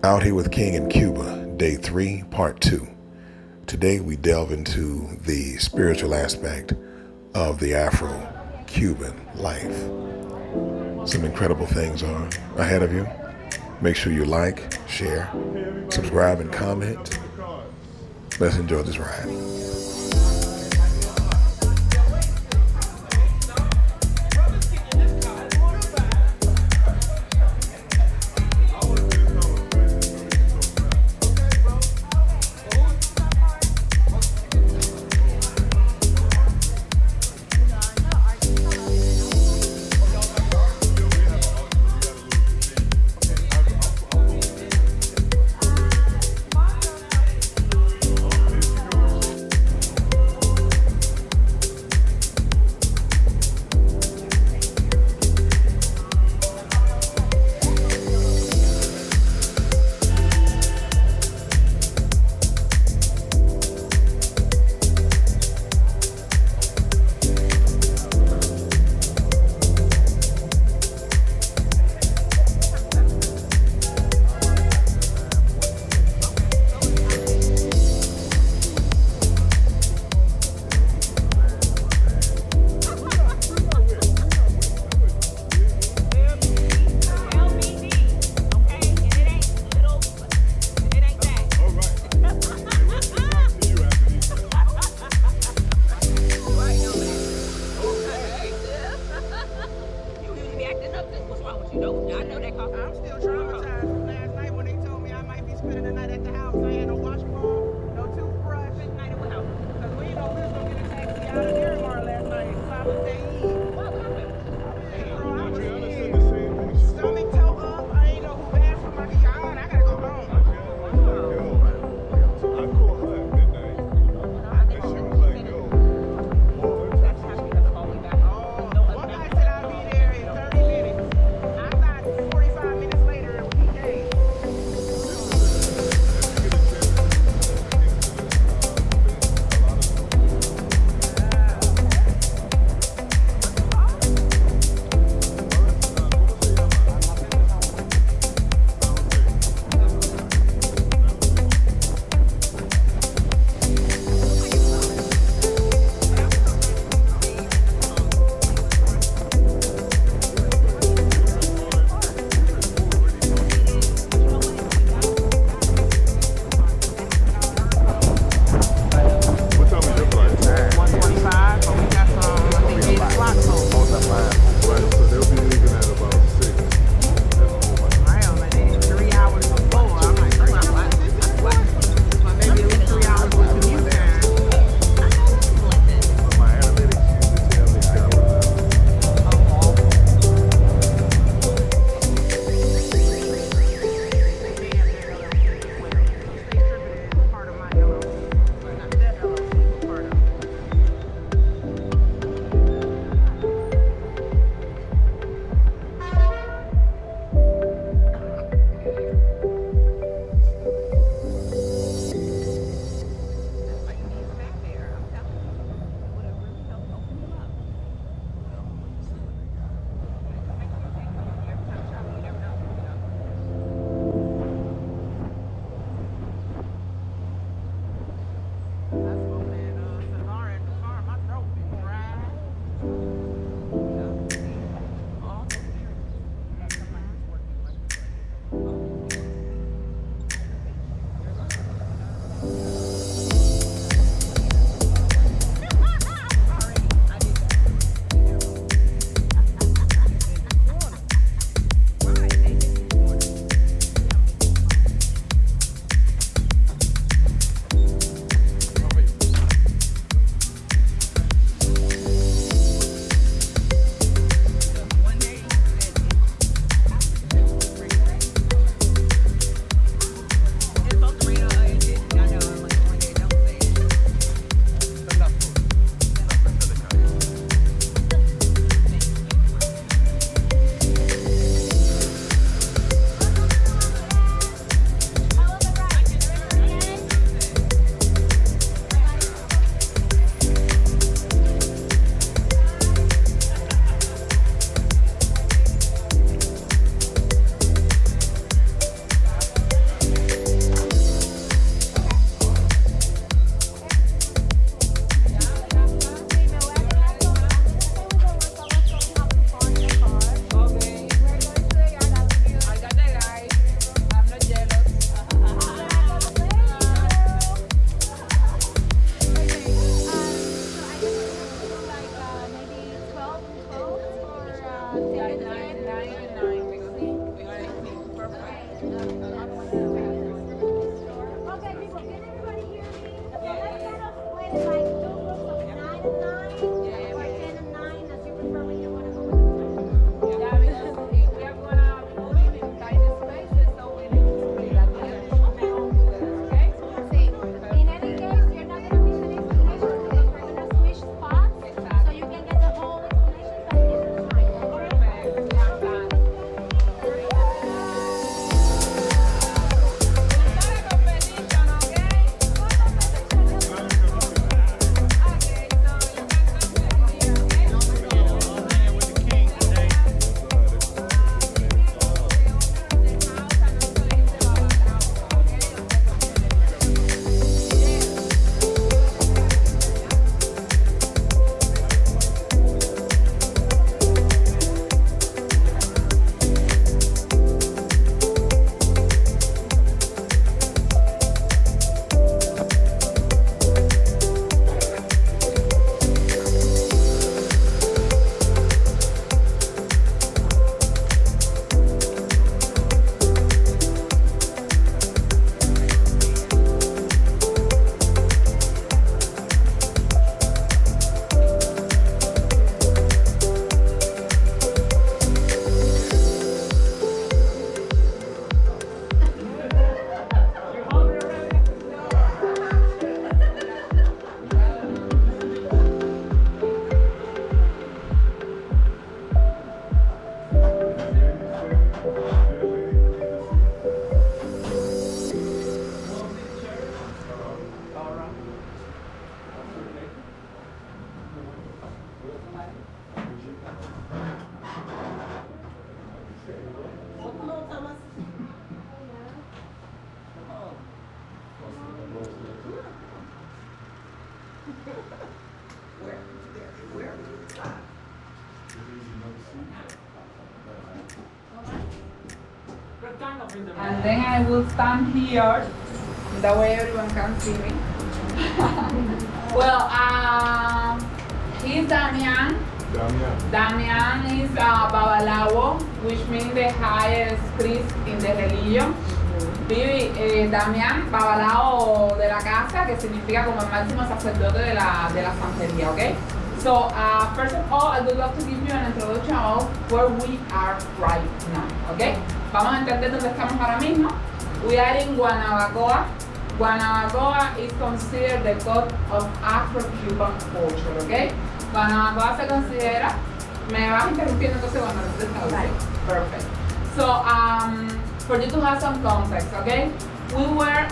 Out here with King in Cuba, Day 3, Part 2. Today we delve into the spiritual aspect of the Afro-Cuban life. Some incredible things are ahead of you. Make sure you like, share, subscribe, and comment. Let's enjoy this ride. And then I will stand here, that way everyone can see me. Well, he's Damian. Damian is Babalawo, which means the highest priest in the religion. Damian, Babalao de la casa, que significa como el máximo sacerdote de la santería, ¿ok? So, first of all, I would love to give you an introduction of where we are right now, ¿ok? Vamos a entender dónde estamos ahora mismo. We are in Guanabacoa. Guanabacoa is considered the god of Afro-Cuban culture, ¿ok? Guanabacoa se considera, me vas interrumpiendo entonces cuando lo estés traduciendo. Perfect. So, for you to have some context, okay? We were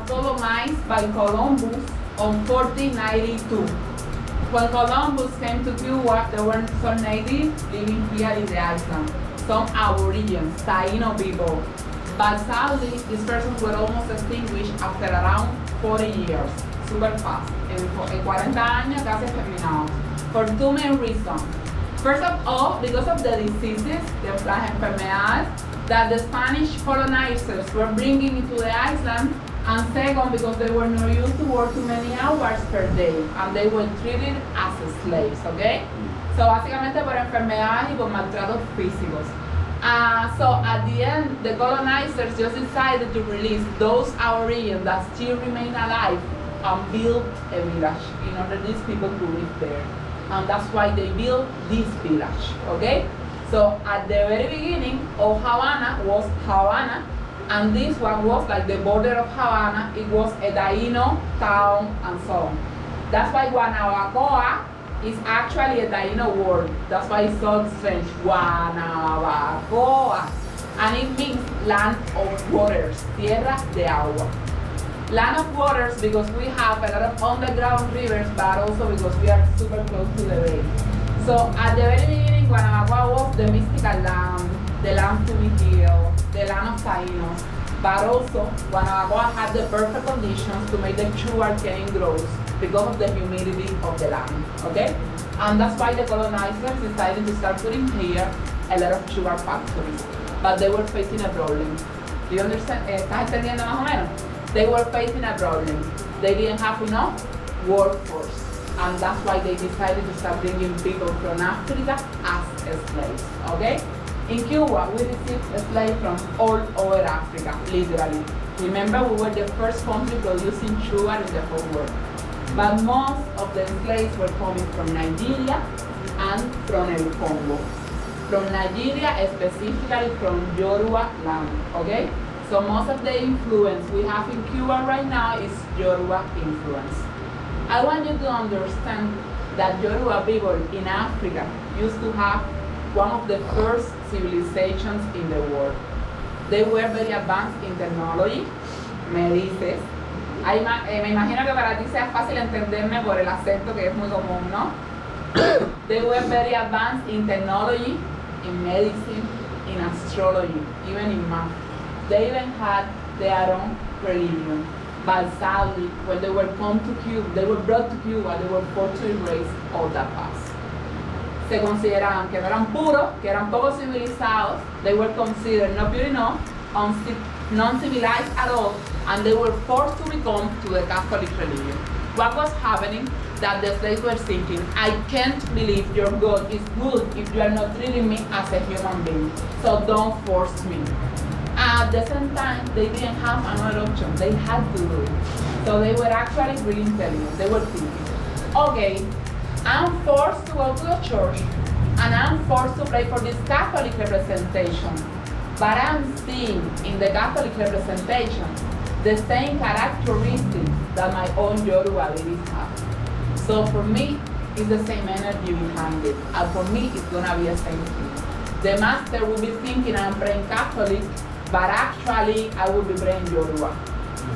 colonized by Columbus on 1492. When Columbus came to Cuba, there were some natives living here in the island, some Aborigines, Taino people. But sadly, these persons were almost extinguished after around 40 years, super fast. En 40 años casi exterminados, for two main reasons. First of all, because of the diseases, las enfermedades, that the Spanish colonizers were bringing into the island, and second, because they were not used to work too many hours per day, and they were treated as slaves, okay? So, básicamente por enfermedades y por maltratos físicos. So, at the end, the colonizers just decided to release those Aborigines that still remain alive and build a village in order these people to live there. And that's why they built this village, okay? So at the very beginning of Havana was Havana, and this one was like the border of Havana. It was a Taino town and so on. That's why Guanabacoa is actually a Taino word. That's why it's so strange, Guanabacoa. And it means land of waters, tierra de agua. Land of waters because we have a lot of underground rivers, but also because we are super close to the bay. So at the very beginning, Guanabacoa was the mystical land, the land to be healed, the land of Tainos. But also, Guanabacoa had the perfect conditions to make the sugar cane grow because of the humidity of the land, okay? And that's why the colonizers decided to start putting here a lot of sugar factories. But they were facing a problem. Do you understand? ¿Estás entendiendo más o menos? They were facing a problem. They didn't have enough workforce. And that's why they decided to start bringing people from Africa as slaves, okay? In Cuba, we received slaves from all over Africa, literally. Remember, we were the first country producing sugar in the whole world. But most of the slaves were coming from Nigeria and from El Congo. From Nigeria, specifically from Yoruba land, okay? So most of the influence we have in Cuba right now is Yoruba influence. I want you to understand that Yoruba people in Africa used to have one of the first civilizations in the world. They were very advanced in technology, me dices. Me imagino que para ti sea fácil entenderme por el acento que es muy común, ¿no? They were very advanced in technology, in medicine, in astrology, even in math. They even had their own religion. But sadly, when they were brought to Cuba, they were forced to erase all that past. Se consideraban que no eran puros, que eran poco civilizados. They were considered not pure enough, non-civilized at all, and they were forced to become to the Catholic religion. What was happening? That the slaves were thinking, I can't believe your God is good if you are not treating me as a human being, so don't force me. At the same time, they didn't have another option. They had to do it. So they were actually really intelligent. They were thinking, okay, I'm forced to go to the church, and I'm forced to pray for this Catholic representation. But I'm seeing in the Catholic representation the same characteristics that my own Yoruba ladies have. So for me, it's the same energy behind it. And for me, it's gonna be the same thing. The master will be thinking I'm praying Catholic, but actually I will be praying Yoruba.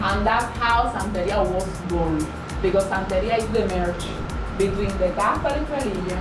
And that's how Santeria was born. Because Santeria is the merge between the Catholic religion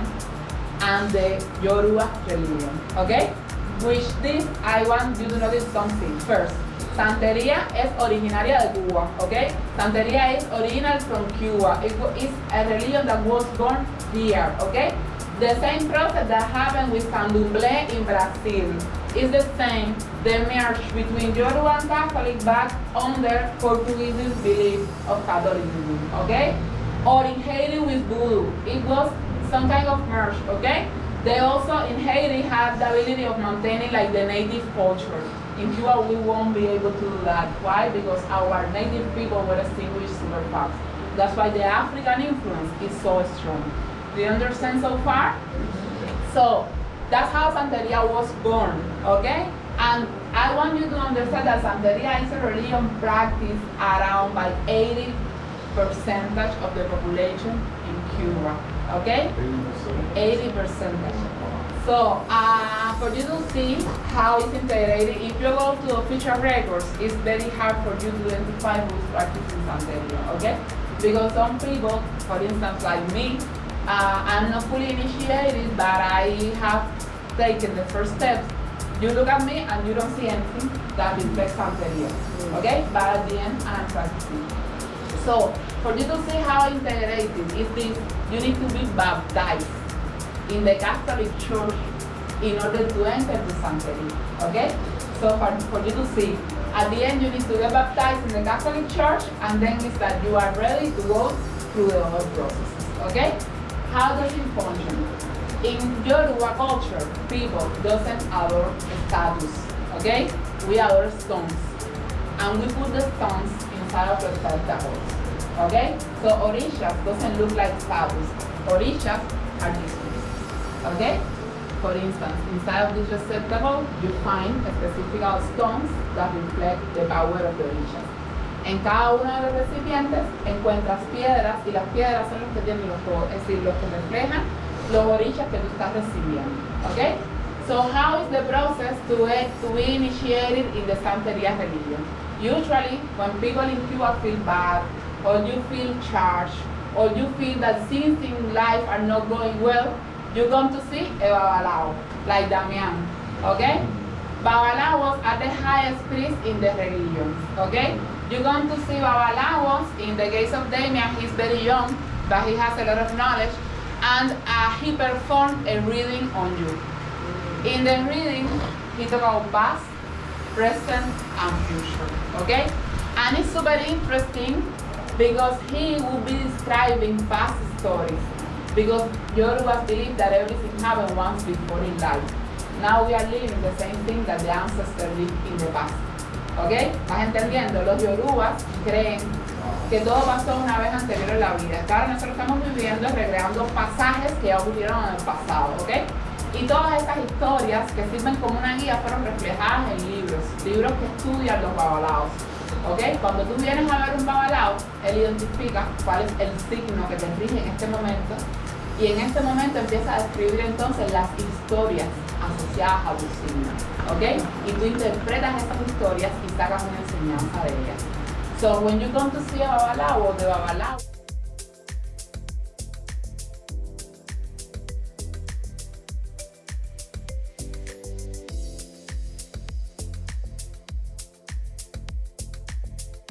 and the Yoruba religion. Okay? Which this, I want you to notice something. First, Santeria es originaria de Cuba, okay? Santeria is original from Cuba. It is a religion that was born here, okay? The same process that happened with Candomblé in Brazil is the same. The merge between Yoruba and Catholic back under Portuguese belief of Catholicism, okay? Or in Haiti with Voodoo. It was some kind of merge, okay? They also in Haiti had the ability of maintaining like the native culture. In Cuba, we won't be able to do that. Why? Because our native people were extinguished super fast. That's why the African influence is so strong. Do you understand so far? So that's how Santeria was born, okay? And I want you to understand that Santeria is a religion practiced around by 80% of the population in Cuba, okay? 80%. So for you to see how it's integrated, if you go to official records, it's very hard for you to identify who is practicing Santeria, okay? Because some people, for instance, like me, I'm not fully initiated, but I have taken the first steps. You look at me and you don't see anything that reflects Santeria, okay? But at the end, I'm practicing. So for you to see how integrated is this, you need to be baptized in the Catholic Church in order to enter the Santeria, okay? So for you to see, at the end you need to get baptized in the Catholic Church, and then it's that you are ready to go through the other processes, okay? How does it function? In Yoruba culture, people doesn't adore statues, okay? We adore stones, and we put the stones inside of receptacles, okay? So orishas doesn't look like statues. Orishas are these ones, okay? For instance, inside of this receptacle, you find specific stones that reflect the power of the orishas. En cada uno de los recipientes encuentras piedras, y las piedras son los que tienen los poderes, es decir, los que reflejan los orishas que tú estás recibiendo, okay? So how is the process to be initiated in the Santeria religion? Usually, when people in Cuba feel bad, or you feel charged, or you feel that things in life are not going well, you come to see a babalao, like Damian, okay? Babalawos are the highest priest in the religion, okay? You're going to see babalawos. In the case of Damian, he's very young, but he has a lot of knowledge, and he performed a reading on you. In the reading, he talked about past, present, and future, okay? And it's super interesting because he will be describing past stories. Because Yorubas believe that everything happened once before in life. Now we are living the same thing that the ancestors lived in the past. ¿Ok? ¿Vas entendiendo? Los Yorubas creen que todo pasó una vez anterior en la vida. Claro, nosotros estamos viviendo, recreando pasajes que ya ocurrieron en el pasado. ¿Ok? Y todas esas historias que sirven como una guía fueron reflejadas en libros que estudian los babalaos. ¿Ok? Cuando tú vienes a ver un babalao, él identifica cuál es el signo que te rige en este momento y en este momento empieza a describir entonces las historias asociadas a tu signo. ¿Ok? Y tú interpretas esas historias y sacas una enseñanza de ellas. So when you come to see a babalao or the babalao,